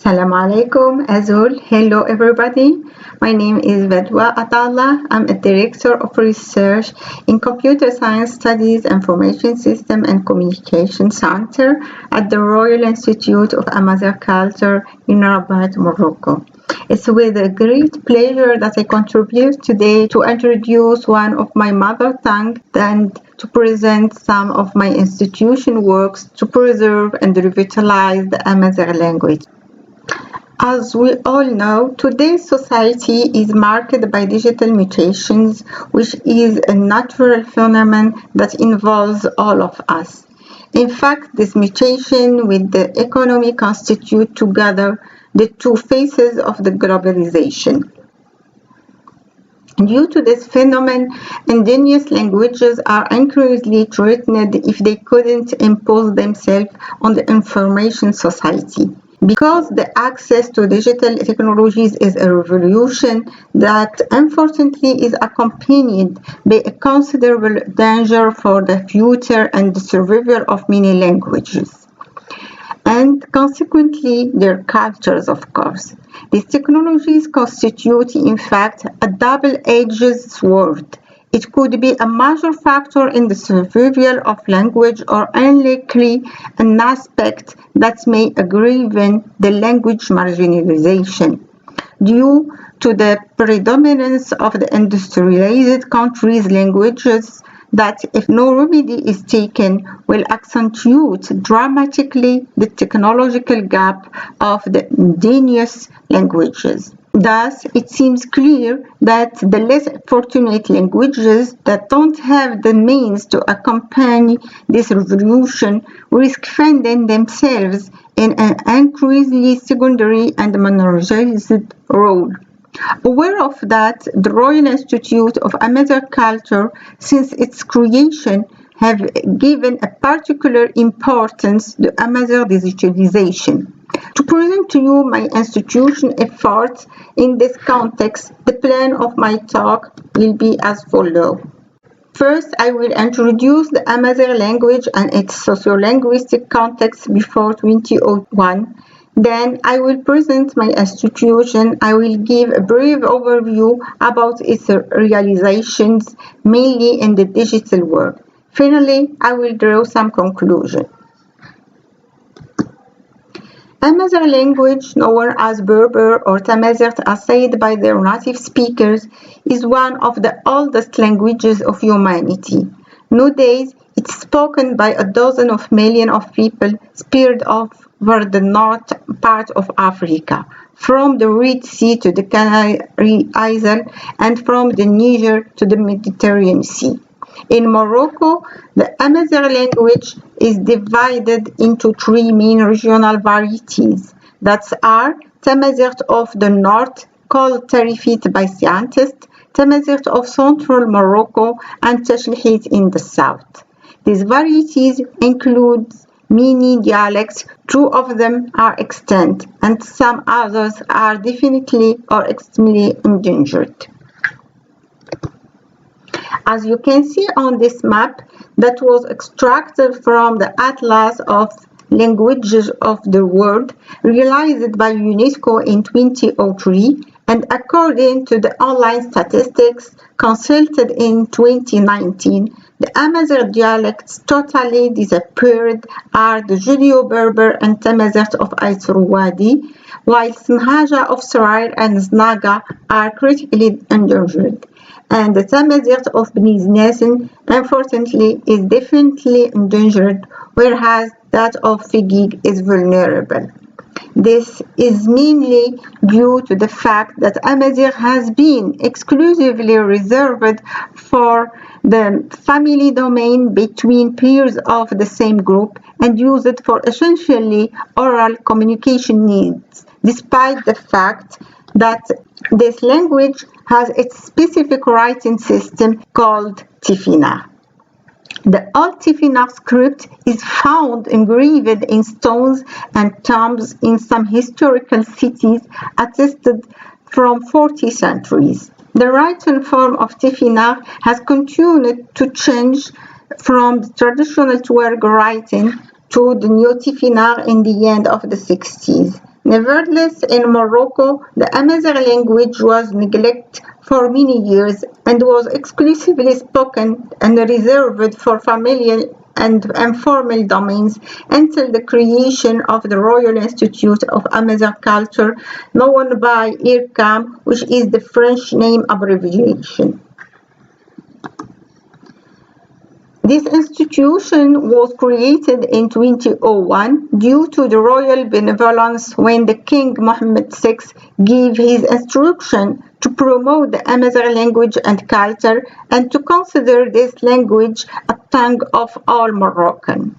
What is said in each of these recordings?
Assalamu alaikum, Azul. Hello, everybody. My name is Fadoua Ataa. I'm a director of research in computer science studies, information system and communication center at the Royal Institute of Amazigh Culture in Rabat, Morocco. It's with a great pleasure that I contribute today to introduce one of my mother tongue and to present some of my institution works to preserve and revitalize the Amazigh language. As we all know, today's society is marked by digital mutations, which is a natural phenomenon that involves all of us. In fact, this mutation with the economy constitute together the two faces of the globalization. Due to this phenomenon, indigenous languages are increasingly threatened if they couldn't impose themselves on the information society. Because the access to digital technologies is a revolution that unfortunately is accompanied by a considerable danger for the future and the survival of many languages, and consequently their cultures, of course. These technologies constitute, in fact, a double-edged sword. It could be a major factor in the survival of language or unlikely an aspect that may aggravate the language marginalization. Due to the predominance of the industrialized countries' languages that, if no remedy is taken, will accentuate dramatically the technological gap of the indigenous languages. Thus, it seems clear that the less fortunate languages that don't have the means to accompany this revolution risk finding themselves in an increasingly secondary and minoritized role. Aware of that, the Royal Institute of Amazigh Culture, since its creation, have given a particular importance to Amazigh digitalization. To present to you my institution efforts in this context, the plan of my talk will be as follows. First, I will introduce the Amazigh language and its sociolinguistic context before 2001. Then I will present my institution. I will give a brief overview about its realizations, mainly in the digital world. Finally, I will draw some conclusions. Amazigh language, known as Berber or Tamazight as said by their native speakers, is one of the oldest languages of humanity. Nowadays, it's spoken by a dozen of millions of people spread over the north part of Africa, from the Red Sea to the Canary Islands, and from the Niger to the Mediterranean Sea. In Morocco, the Amazigh language is divided into three main regional varieties that are Tamazight of the north, called Tarifit by scientists, Tamazight of central Morocco, and Tashlihit in the south. These varieties include many dialects. Two of them are extant, and some others are definitely or extremely endangered. As you can see on this map that was extracted from the Atlas of Languages of the World, realized by UNESCO in 2003, and according to the online statistics consulted in 2019, the Amazigh dialects totally disappeared are the Judeo-Berber and Tamazight of Aysr Wadi, while Sinhaja of Sarair and Znaga are critically endangered. And the Tamazight of Beni Znasen, unfortunately, is definitely endangered, whereas that of Figig is vulnerable. This is mainly due to the fact that Amazigh has been exclusively reserved for the family domain between peers of the same group and used for essentially oral communication needs, despite the fact that this language has its specific writing system called Tifina. The old Tifina script is found engraved in stones and tombs in some historical cities attested from 40 centuries. The written form of Tifina has continued to change from the traditional Tuareg writing to the new Tifina in the end of the 60s. Nevertheless, in Morocco, the Amazigh language was neglected for many years and was exclusively spoken and reserved for familiar and informal domains until the creation of the Royal Institute of Amazigh Culture, known by IRCAM, which is the French name abbreviation. This institution was created in 2001 due to the royal benevolence when the King Mohammed VI gave his instruction to promote the Amazigh language and culture and to consider this language a tongue of all Moroccan.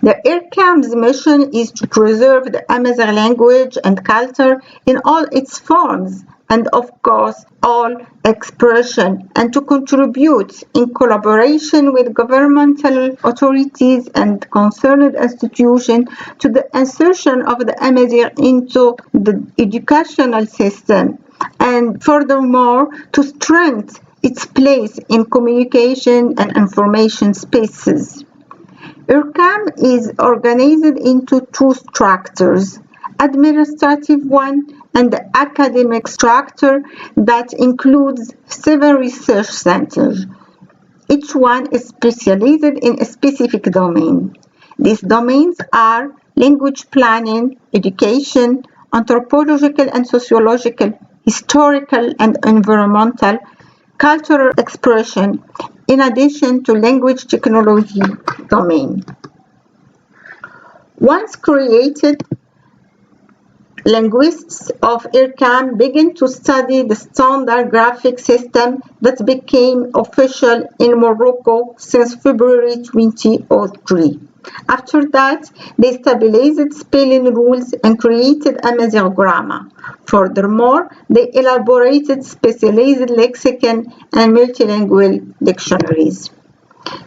The IRCAM's mission is to preserve the Amazigh language and culture in all its forms and of course all expression, and to contribute in collaboration with governmental authorities and concerned institutions to the insertion of the Amazigh into the educational system, and furthermore to strengthen its place in communication and information spaces. IRCAM is organized into two structures, administrative one and the academic structure that includes 7 research centers. Each one is specialized in a specific domain. These domains are language planning, education, anthropological and sociological, historical and environmental, cultural expression, in addition to language technology domain. Once created, linguists of IRCAM began to study the standard graphic system that became official in Morocco since February 2003. After that, they stabilized spelling rules and created Amazigh grammar. Furthermore, they elaborated specialized lexicon and multilingual dictionaries.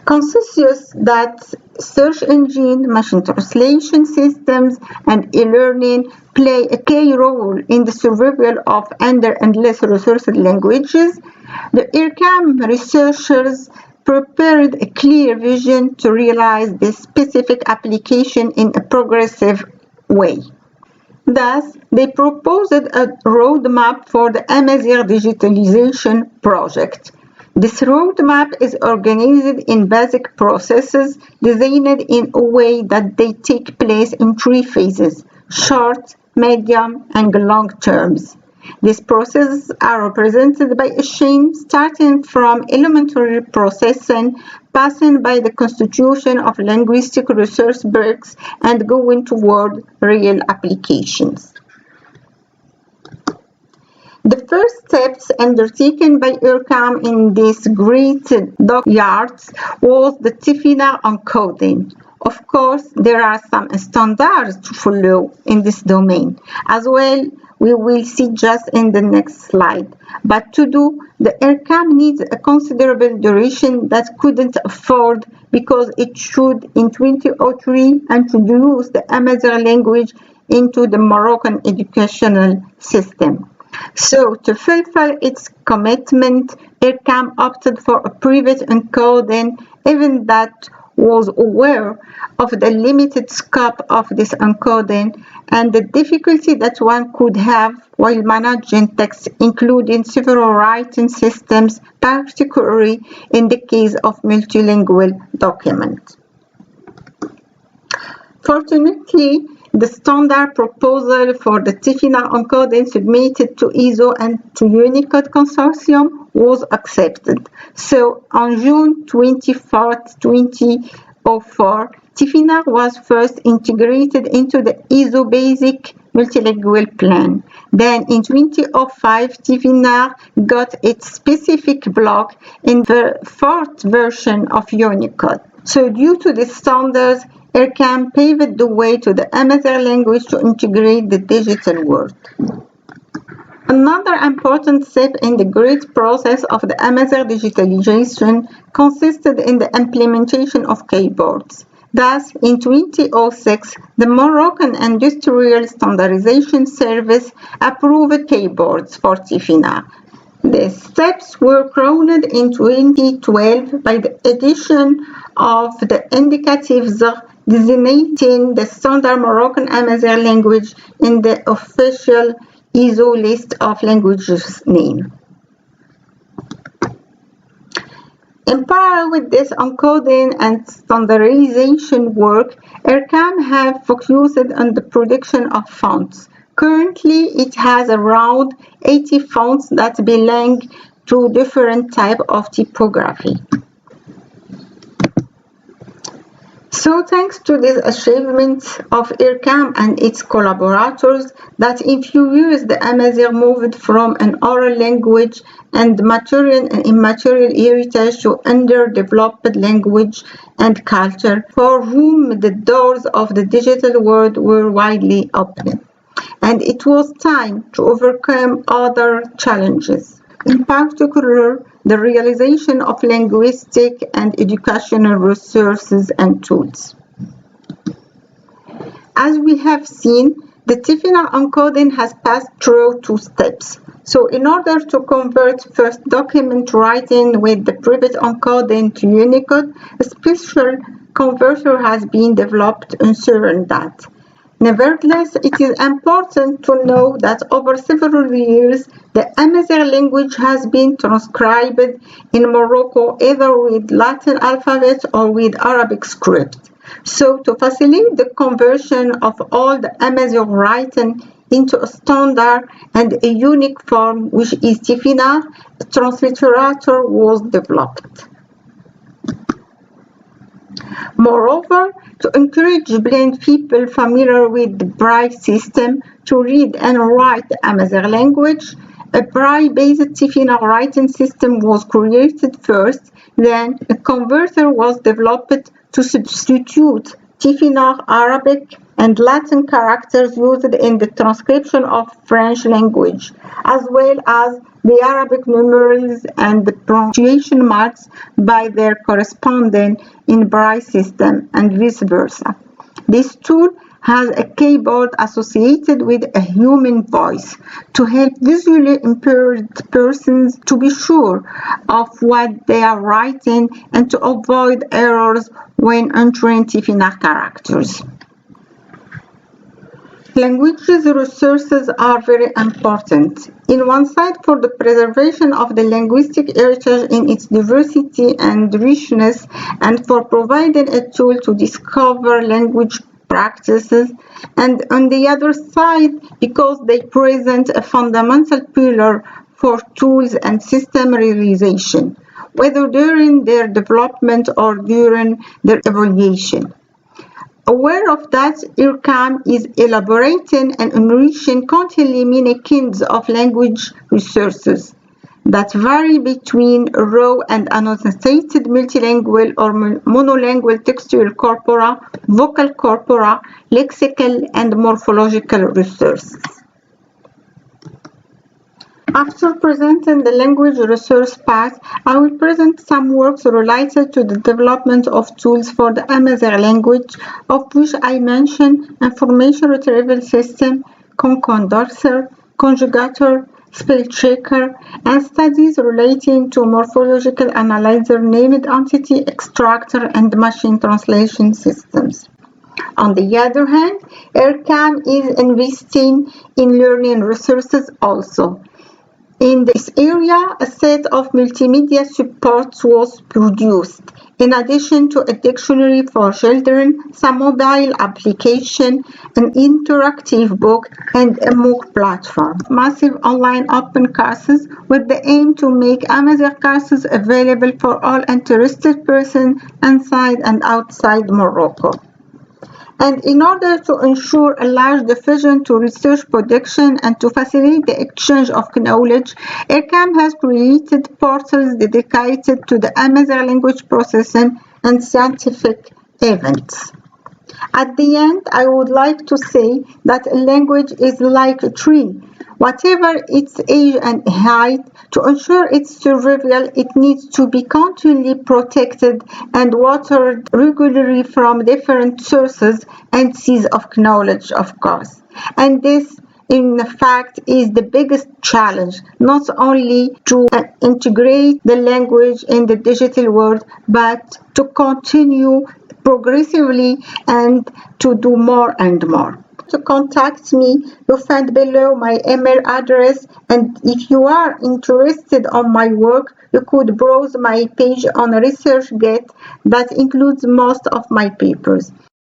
Conscious that search engine, machine translation systems, and e-learning play a key role in the survival of under and less resourced languages, the IRCAM researchers prepared a clear vision to realize this specific application in a progressive way. Thus, they proposed a roadmap for the Amazigh digitalization project. This roadmap is organized in basic processes designed in a way that they take place in 3 phases: short, medium, and long terms. These processes are represented by a chain starting from elementary processing, passing by the constitution of linguistic resource bricks, and going toward real applications. The first steps undertaken by IRCAM in these great dockyards was the Tifina encoding. Of course, there are some standards to follow in this domain, as well we will see just in the next slide. But to do, the IRCAM needs a considerable duration that couldn't afford because it should in 2003 introduce the Amazigh language into the Moroccan educational system. So, to fulfill its commitment, IRCAM opted for a private encoding, even that was aware of the limited scope of this encoding and the difficulty that one could have while managing text, including several writing systems, particularly in the case of multilingual documents. Fortunately, the standard proposal for the Tifina encoding submitted to ISO and to Unicode Consortium was accepted. So, on June 24, 2004, Tifina was first integrated into the ISO Basic Multilingual Plan. Then, in 2005, Tifina got its specific block in the 4th version of Unicode. So, due to the standards, IRCAM paved the way to the Amazigh language to integrate the digital world. Another important step in the great process of the Amazigh digitalization consisted in the implementation of keyboards. Thus, in 2006, the Moroccan Industrial Standardization Service approved keyboards for Tifina. The steps were crowned in 2012 by the addition of the indicative Z designating the standard Moroccan Amazigh language in the official ISO list of languages name. In parallel with this encoding and standardization work, IRCAM have focused on the production of fonts. Currently, it has around 80 fonts that belong to different types of typography. So thanks to this achievement of IRCAM and its collaborators, that in few years the Amazigh moved from an oral language and material and immaterial heritage to underdeveloped language and culture, for whom the doors of the digital world were widely open. And it was time to overcome other challenges, in particular the realization of linguistic and educational resources and tools. As we have seen, the TIFINA encoding has passed through two steps. So in order to convert first document writing with the private encoding to Unicode, a special converter has been developed ensuring that. Nevertheless, it is important to know that over several years, the Amazigh language has been transcribed in Morocco either with Latin alphabet or with Arabic script. So, to facilitate the conversion of all the Amazigh writing into a standard and a unique form, which is TIFINA, a transliterator was developed. Moreover, to encourage blind people familiar with the Braille system to read and write the Amazigh language, a Braille-based TIFINA writing system was created first, then a converter was developed to substitute TIFINA Arabic and Latin characters used in the transcription of French language, as well as the Arabic numerals and the punctuation marks by their correspondent in Braille system and vice versa. This tool has a keyboard associated with a human voice to help visually impaired persons to be sure of what they are writing and to avoid errors when entering TIFINA characters. Languages resources are very important. In one side, for the preservation of the linguistic heritage in its diversity and richness, and for providing a tool to discover language practices, and on the other side, because they present a fundamental pillar for tools and system realization, whether during their development or during their evaluation. Aware of that, IRCAM is elaborating and enriching continually many kinds of language resources that vary between raw and annotated multilingual or monolingual textual corpora, vocal corpora, lexical and morphological resources. After presenting the language resource part, I will present some works related to the development of tools for the Amazigh language, of which I mention information retrieval system, condenser, conjugator, spell checker, and studies relating to morphological analyzer named entity extractor and machine translation systems. On the other hand, IRCAM is investing in learning resources also. In this area, a set of multimedia supports was produced, in addition to a dictionary for children, some mobile application, an interactive book, and a MOOC platform. Massive online open courses with the aim to make Amazigh courses available for all interested persons inside and outside Morocco. And in order to ensure a large diffusion to research production and to facilitate the exchange of knowledge, IRCAM has created portals dedicated to the Amazigh language processing and scientific events. At the end, I would like to say that a language is like a tree. Whatever its age and height, to ensure its survival, it needs to be continually protected and watered regularly from different sources and seeds of knowledge, of course. And this, in fact, is the biggest challenge, not only to integrate the language in the digital world, but to continue progressively and to do more and more. To contact me, you find below my email address, and if you are interested on my work, you could browse my page on ResearchGate that includes most of my papers.